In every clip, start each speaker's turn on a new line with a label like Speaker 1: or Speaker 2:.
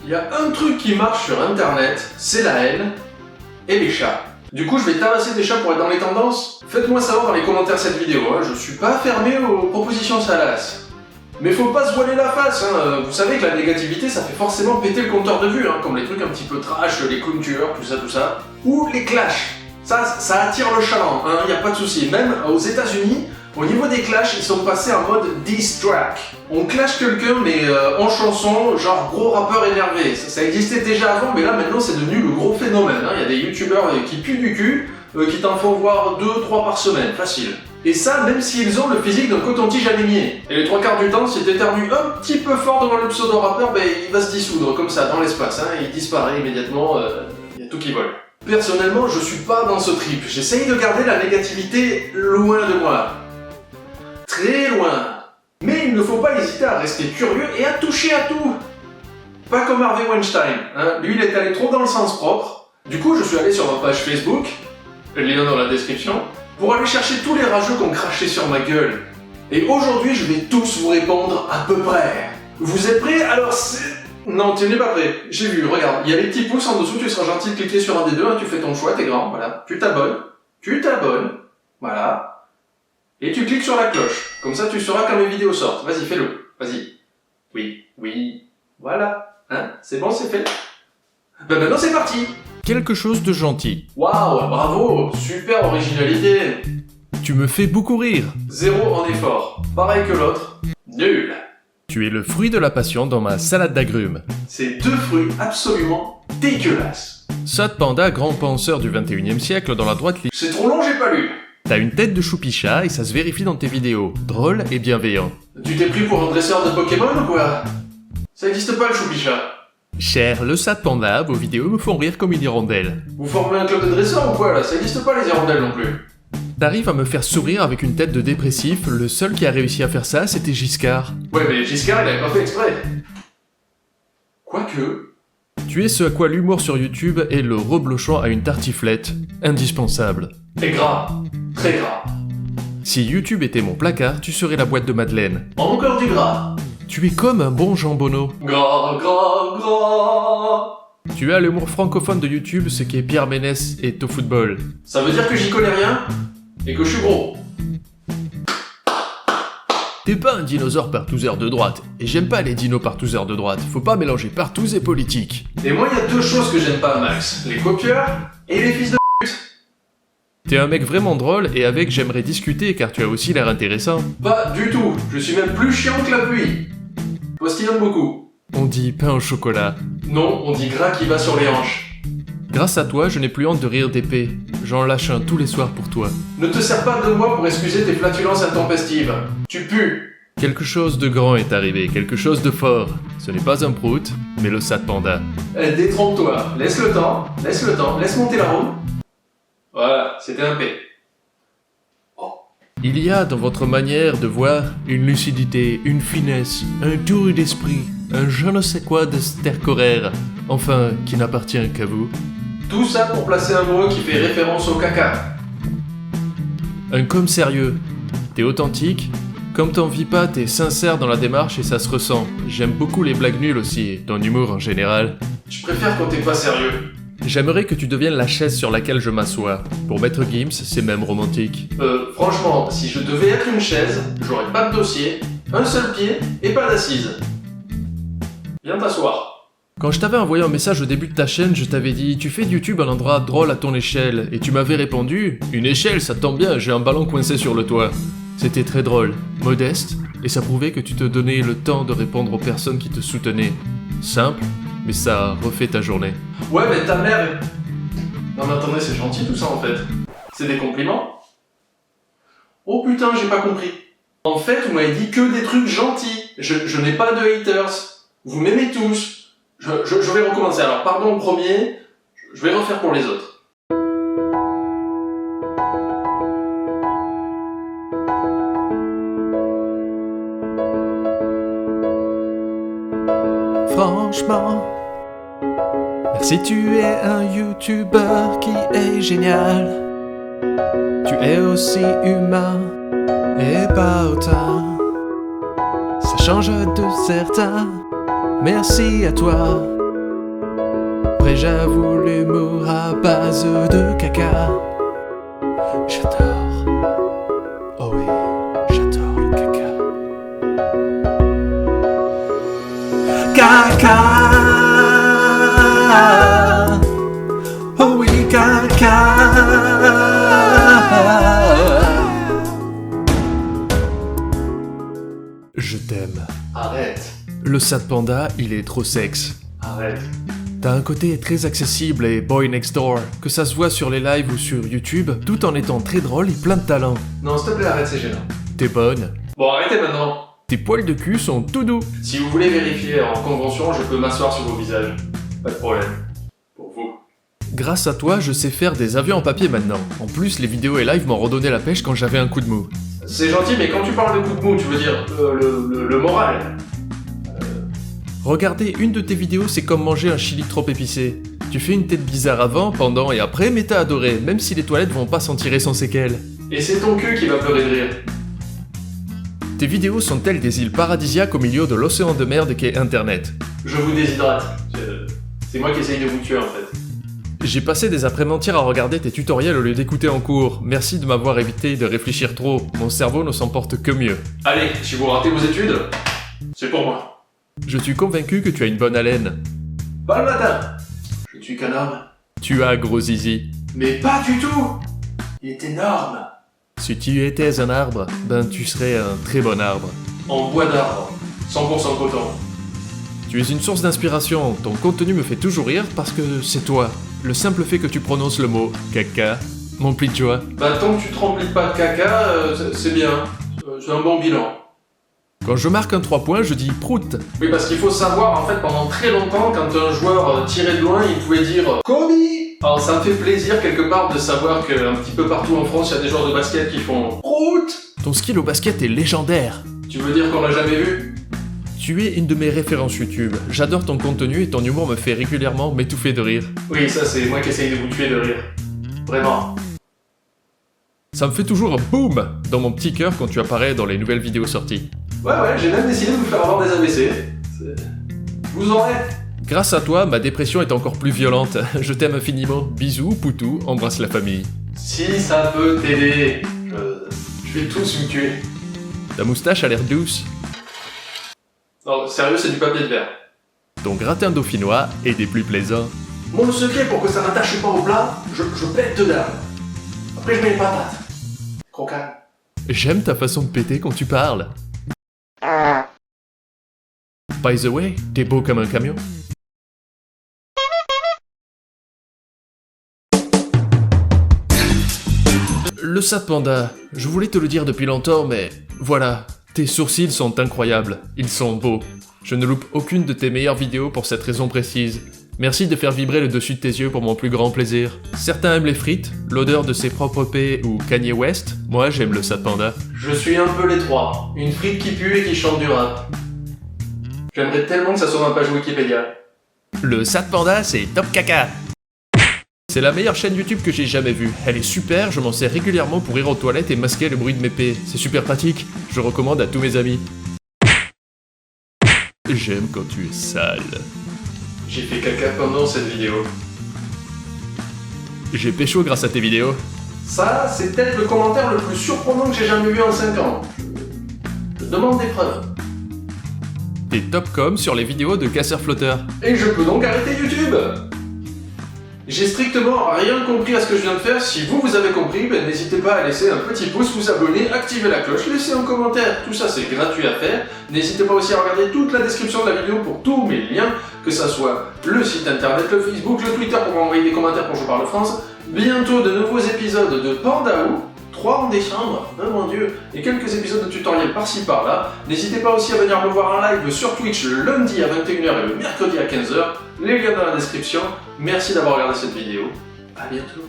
Speaker 1: Il y a un truc qui marche sur internet, c'est la haine et les chats. Du coup, je vais tabasser des chats pour être dans les tendances. Faites-moi savoir dans les commentaires cette vidéo, hein. Je suis pas fermé aux propositions salaces. Mais faut pas se voiler la face, hein. Vous savez que la négativité, ça fait forcément péter le compteur de vue, hein, comme les trucs un petit peu trash, les clowns tueurs, tout ça. Ou les clashs. Ça attire le chaland, hein, y a pas de souci. Même aux États-Unis, au niveau des clashs, ils sont passés en mode diss track. On clash quelqu'un, mais en chanson, genre gros rappeur énervé. Ça existait déjà avant, mais là maintenant c'est devenu le gros phénomène. Hein. Y a des youtubeurs qui puent du cul, qui t'en font voir 2-3 par semaine, facile. Et ça, même s'ils ont le physique d'un coton-tige anémié. Et les 3/4 du temps, si t'éternues un petit peu fort devant le pseudo-rappeur, ben il va se dissoudre comme ça, dans l'espace. Hein. Il disparaît immédiatement, y a tout qui vole. Personnellement, je suis pas dans ce trip. J'essaye de garder la négativité loin de moi. Très loin. Mais il ne faut pas hésiter à rester curieux et à toucher à tout. Pas comme Harvey Weinstein. Hein. Lui, il est allé trop dans le sens propre. Du coup, je suis allé sur ma page Facebook, le lien dans la description, pour aller chercher tous les rageux qui ont craché sur ma gueule. Et aujourd'hui, je vais tous vous répondre à peu près. Vous êtes prêts? Alors c'est... Non, tu n'es pas prêt. J'ai vu, regarde, il y a les petits pouces en dessous, tu seras gentil de cliquer sur un des deux, hein, tu fais ton choix, t'es grand, voilà. Tu t'abonnes, voilà. Et tu cliques sur la cloche. Comme ça, tu sauras quand mes vidéos sortent. Vas-y, fais-le. Vas-y. Oui. Voilà. Hein? C'est bon, c'est fait. Ben maintenant, c'est parti.
Speaker 2: Quelque chose de gentil.
Speaker 1: Waouh, bravo, super originalité.
Speaker 2: Tu me fais beaucoup rire.
Speaker 1: 0 en effort. Pareil que l'autre. Nul.
Speaker 2: Tu es le fruit de la passion dans ma salade d'agrumes.
Speaker 1: Ces deux fruits absolument dégueulasses.
Speaker 2: Sad Panda, grand penseur du 21e siècle dans la droite ligne.
Speaker 1: C'est trop long, j'ai pas lu.
Speaker 2: T'as une tête de choupicha et ça se vérifie dans tes vidéos. Drôle et bienveillant.
Speaker 1: Tu t'es pris pour un dresseur de Pokémon ou quoi? Ça existe pas le choupicha.
Speaker 2: Cher le Sad Panda, vos vidéos me font rire comme une hirondelle.
Speaker 1: Vous formez un club de dresseurs ou quoi là? Ça existe pas les hirondelles non plus.
Speaker 2: T'arrives à me faire sourire avec une tête de dépressif, le seul qui a réussi à faire ça, c'était Giscard.
Speaker 1: Ouais, mais Giscard, il avait pas fait exprès. Quoique...
Speaker 2: Tu es ce à quoi l'humour sur YouTube est le reblochon à une tartiflette. Indispensable.
Speaker 1: Et gras. Très gras.
Speaker 2: Si YouTube était mon placard, tu serais la boîte de Madeleine.
Speaker 1: Encore du gras.
Speaker 2: Tu es comme un bon jambonneau.
Speaker 1: Gras.
Speaker 2: Tu as l'humour francophone de YouTube, ce qui est Pierre Ménès est au football.
Speaker 1: Ça veut dire que j'y connais rien et que je suis gros.
Speaker 2: T'es pas un dinosaure partouzeur de droite, et j'aime pas les dinos partouzeurs de droite, faut pas mélanger partouze et politique.
Speaker 1: Et moi, il y a deux choses que j'aime pas, Max. Les copieurs et les fils de pute.
Speaker 2: T'es un mec vraiment drôle et avec j'aimerais discuter car tu as aussi l'air intéressant.
Speaker 1: Pas du tout. Je suis même plus chiant que la pluie. Postillonne beaucoup.
Speaker 2: On dit pain au chocolat.
Speaker 1: Non, on dit gras qui va sur les hanches.
Speaker 2: Grâce à toi, je n'ai plus honte de rire d'épée. J'en lâche un tous les soirs pour toi.
Speaker 1: Ne te sers pas de moi pour excuser tes flatulences intempestives. Tu pues.
Speaker 2: Quelque chose de grand est arrivé, quelque chose de fort. Ce n'est pas un prout, mais le Sad Panda.
Speaker 1: Détrompe-toi. Laisse le temps. Laisse monter l'arôme. Voilà, c'était un P.
Speaker 2: Il y a dans votre manière de voir une lucidité, une finesse, un tour d'esprit, un je ne sais quoi de stercoraire, enfin, qui n'appartient qu'à vous.
Speaker 1: Tout ça pour placer un mot qui fait référence au caca.
Speaker 2: Un com sérieux. T'es authentique. Comme t'en vis pas, t'es sincère dans la démarche et ça se ressent. J'aime beaucoup les blagues nulles aussi, et ton humour en général.
Speaker 1: Je préfère quand t'es pas sérieux.
Speaker 2: J'aimerais que tu deviennes la chaise sur laquelle je m'assois. Pour Maître Gims, c'est même romantique.
Speaker 1: Franchement, si je devais être une chaise, j'aurais pas de dossier, un seul pied et pas d'assise. Viens t'asseoir.
Speaker 2: Quand je t'avais envoyé un message au début de ta chaîne, je t'avais dit « Tu fais de YouTube un endroit drôle à ton échelle » et tu m'avais répondu « Une échelle, ça tombe bien, j'ai un ballon coincé sur le toit ». C'était très drôle, modeste, et ça prouvait que tu te donnais le temps de répondre aux personnes qui te soutenaient. Simple, mais ça refait ta journée.
Speaker 1: Ouais, mais ta mère est... Non mais attendez, c'est gentil tout ça en fait. C'est des compliments? Oh putain, j'ai pas compris. En fait, vous m'avez dit que des trucs gentils. Je n'ai pas de haters. Vous m'aimez tous. Je vais recommencer. Alors, pardon au premier, je vais refaire pour les autres.
Speaker 2: Franchement, merci, tu es un YouTuber qui est génial. Tu es aussi humain et pas autant. Ça change de certains. Merci à toi, déjà vu l'humour à base de caca. J'adore. Oh oui, j'adore le caca. Caca. Oh oui, caca. Je t'aime.
Speaker 1: Arrête.
Speaker 2: Le sad panda, il est trop sexe.
Speaker 1: Arrête.
Speaker 2: T'as un côté très accessible et boy next door, que ça se voit sur les lives ou sur YouTube, tout en étant très drôle et plein de talent.
Speaker 1: Non, s'il te plaît, arrête, c'est gênant.
Speaker 2: T'es bonne.
Speaker 1: Bon, arrêtez maintenant.
Speaker 2: Tes poils de cul sont tout doux.
Speaker 1: Si vous voulez vérifier en convention, je peux m'asseoir sur vos visages. Pas de problème. Pour vous.
Speaker 2: Grâce à toi, je sais faire des avions en papier maintenant. En plus, les vidéos et lives m'ont redonné la pêche quand j'avais un coup de mou.
Speaker 1: C'est gentil, mais quand tu parles de coup de mou, tu veux dire le moral.
Speaker 2: Regarder une de tes vidéos, c'est comme manger un chili trop épicé. Tu fais une tête bizarre avant, pendant et après, mais t'as adoré, même si les toilettes vont pas s'en tirer sans séquelles.
Speaker 1: Et c'est ton cul qui va pleurer de rire.
Speaker 2: Tes vidéos sont telles des îles paradisiaques au milieu de l'océan de merde qu'est Internet.
Speaker 1: Je vous déshydrate. C'est moi qui essaye de vous tuer en fait.
Speaker 2: J'ai passé des après-midi entières à regarder tes tutoriels au lieu d'écouter en cours. Merci de m'avoir évité de réfléchir trop. Mon cerveau ne s'en porte que mieux.
Speaker 1: Allez, si vous ratez vos études, c'est pour moi.
Speaker 2: Je suis convaincu que tu as une bonne haleine.
Speaker 1: Pas le matin. Je ne suis qu'un homme.
Speaker 2: Tu as gros zizi.
Speaker 1: Mais pas du tout. Il est énorme.
Speaker 2: Si tu étais un arbre, ben tu serais un très bon arbre.
Speaker 1: En bois d'arbre. 100% coton.
Speaker 2: Tu es une source d'inspiration. Ton contenu me fait toujours rire parce que c'est toi. Le simple fait que tu prononces le mot caca m'emplit de joie.
Speaker 1: Bah tant que tu te remplis pas de caca, c'est bien. C'est un bon bilan.
Speaker 2: Quand je marque un 3 points, je dis prout.
Speaker 1: Oui, parce qu'il faut savoir, en fait, pendant très longtemps, quand un joueur tirait de loin, il pouvait dire Kobe. Alors ça me fait plaisir quelque part de savoir qu'un petit peu partout en France, il y a des joueurs de basket qui font prout.
Speaker 2: Ton skill au basket est légendaire.
Speaker 1: Tu veux dire qu'on l'a jamais vu?
Speaker 2: Tu es une de mes références YouTube. J'adore ton contenu et ton humour me fait régulièrement m'étouffer de rire.
Speaker 1: Oui, ça c'est moi qui essaye de vous tuer de rire. Vraiment.
Speaker 2: Ça me fait toujours un boom dans mon petit cœur quand tu apparais dans les nouvelles vidéos sorties.
Speaker 1: Ouais, j'ai même décidé de vous faire avoir des AVC. Vous aurez.
Speaker 2: Grâce à toi, ma dépression est encore plus violente. Je t'aime infiniment. Bisous, poutou, embrasse la famille.
Speaker 1: Si ça peut t'aider, je vais tous vous tuer.
Speaker 2: Ta moustache a l'air douce.
Speaker 1: Non, sérieux, c'est du papier de verre.
Speaker 2: Ton gratin dauphinois est des plus plaisants.
Speaker 1: Mon secret pour que ça n'attache pas au plat, je pète dedans. Après, je mets les patates. Croquant.
Speaker 2: J'aime ta façon de péter quand tu parles. By the way, t'es beau comme un camion. Le sad panda, je voulais te le dire depuis longtemps, mais voilà, tes sourcils sont incroyables, ils sont beaux. Je ne loupe aucune de tes meilleures vidéos pour cette raison précise. Merci de faire vibrer le dessus de tes yeux pour mon plus grand plaisir. Certains aiment les frites, l'odeur de ses propres pets ou Kanye West, moi j'aime le sad panda.
Speaker 1: Je suis un peu les trois. Une frite qui pue et qui chante du rap. J'aimerais tellement que ça soit ma page Wikipédia.
Speaker 2: Le sad panda, c'est top caca. C'est la meilleure chaîne YouTube que j'ai jamais vue. Elle est super, je m'en sers régulièrement pour rire aux toilettes et masquer le bruit de mes pets. C'est super pratique, je recommande à tous mes amis. J'aime quand tu es sale.
Speaker 1: J'ai fait caca pendant cette vidéo.
Speaker 2: J'ai pécho grâce à tes vidéos.
Speaker 1: Ça, c'est peut-être le commentaire le plus surprenant que j'ai jamais vu en 5 ans. Je demande des preuves.
Speaker 2: T'es top com sur les vidéos de casseurs-flotteurs.
Speaker 1: Et je peux donc arrêter YouTube. J'ai strictement rien compris à ce que je viens de faire. Si vous avez compris, ben, n'hésitez pas à laisser un petit pouce, vous abonner, activer la cloche, laisser un commentaire. Tout ça, c'est gratuit à faire. N'hésitez pas aussi à regarder toute la description de la vidéo pour tous mes liens, que ça soit le site internet, le Facebook, le Twitter pour m'envoyer des commentaires quand je parle France. Bientôt de nouveaux épisodes de Pandaou. 3 en décembre, oh mon dieu, et quelques épisodes de tutoriel par-ci par-là. N'hésitez pas aussi à venir me voir en live sur Twitch le lundi à 21h et le mercredi à 15h. Les liens dans la description. Merci d'avoir regardé cette vidéo. À bientôt.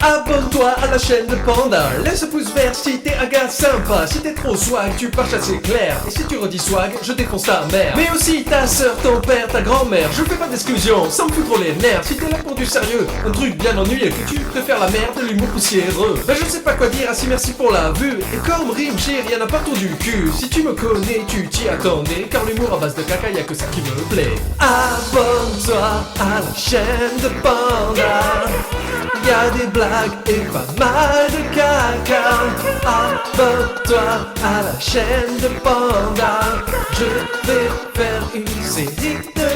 Speaker 2: Abonne-toi à la chaîne de Panda, laisse un pouce vert si t'es un gars sympa. Si t'es trop swag, tu pars chasser clair. Et si tu redis swag, je défonce ta mère. Mais aussi ta sœur, ton père, ta grand-mère. Je fais pas d'exclusion, ça me fout trop les nerfs. Si t'es là pour du sérieux, un truc bien ennuyeux, que tu préfères la merde, l'humour poussiéreux. Ben je sais pas quoi dire, assez merci pour la vue. Et comme rime, j'ai rien à part du cul. Si tu me connais, tu t'y attendais. Car l'humour à base de caca, y'a que ça qui me plaît. Abonne-toi à la chaîne de Panda. Y a des blagues et pas mal de caca. Abonne-toi à la chaîne de Panda. Je vais faire une série de